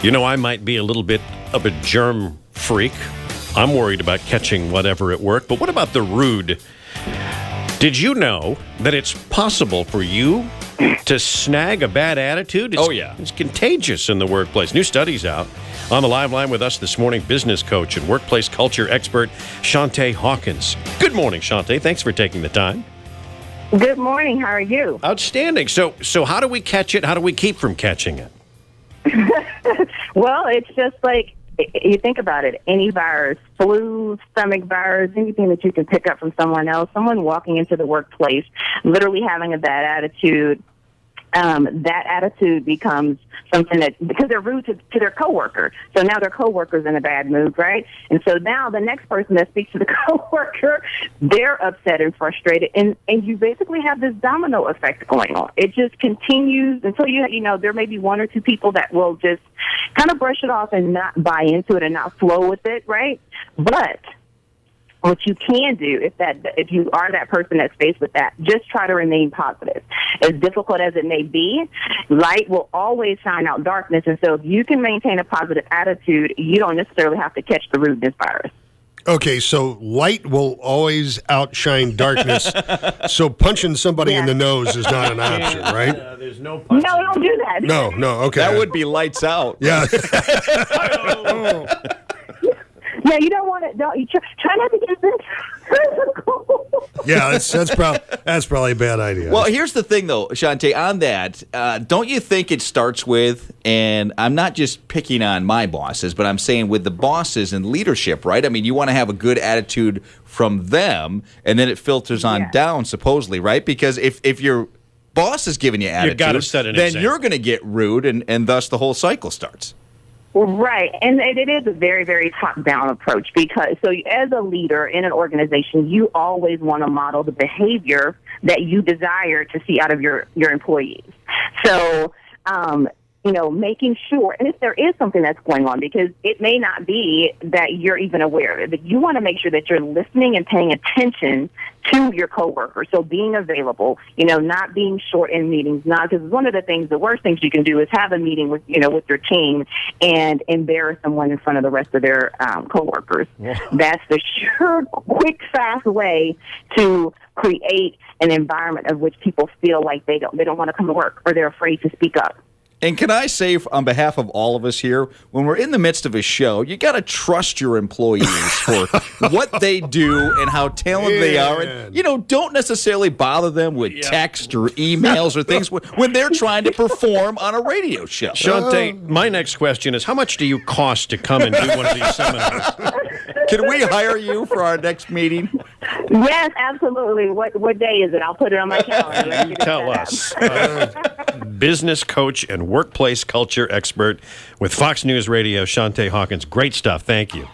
You know, I might be a little bit of a germ freak. I'm worried about catching whatever at work. But what about the rude? Did you know that it's possible for you to snag a bad attitude? It's contagious in the workplace. New studies out. On the live line with us this morning, business coach and workplace culture expert, Shontaye Hawkins. Good morning, Shontaye. Thanks for taking the time. Good morning. How are you? Outstanding. So how do we catch it? How do we keep from catching it? Well, it's just like, you think about it, any virus, flu, stomach virus, anything that you can pick up from someone else, someone walking into the workplace, literally having a bad attitude, that attitude becomes something that, because they're rude to their coworker. So now their coworker's in a bad mood, right? And so now the next person that speaks to the coworker, they're upset and frustrated. And you basically have this domino effect going on. It just continues until you know, there may be one or two people that will just kind of brush it off and not buy into it and not flow with it, right? But what you can do, if you are that person that's faced with that, just try to remain positive. As difficult as it may be, light will always shine out darkness. And so if you can maintain a positive attitude, you don't necessarily have to catch the rudeness virus. Okay, so light will always outshine darkness. So punching somebody in the nose is not an option, right? There's no punching. No, don't do that. No, okay. That would be lights out. Yeah. Yeah, you don't want to. Don't you try not to get physical. Yeah, that's probably a bad idea. Well, here's the thing, though, Shontaye, on that, don't you think it starts with, and I'm not just picking on my bosses, but I'm saying with the bosses and leadership, right? I mean, you want to have a good attitude from them, and then it filters on down, supposedly, right? Because if your boss is giving you attitude, then example. you're going to get rude, and thus the whole cycle starts. Right, and it is a very, very top-down approach because, so as a leader in an organization, you always want to model the behavior that you desire to see out of your employees. So, making sure, and if there is something that's going on, because it may not be that you're even aware of it, but you want to make sure that you're listening and paying attention to your coworker. So being available, not being short in meetings, because one of the worst things you can do is have a meeting with your team and embarrass someone in front of the rest of their coworkers. Yeah. That's the sure, quick, fast way to create an environment of which people feel like they don't want to come to work or they're afraid to speak up. And can I say, on behalf of all of us here, when we're in the midst of a show, you got to trust your employees for what they do and how talented they are. And, don't necessarily bother them with text or emails or things when they're trying to perform on a radio show. Shontaye, my next question is, how much do you cost to come and do one of these seminars? Can we hire you for our next meeting? Yes, absolutely. What day is it? I'll put it on my calendar. You tell us. Business coach and workplace culture expert with Fox News Radio, Shontaye Hawkins. Great stuff. Thank you.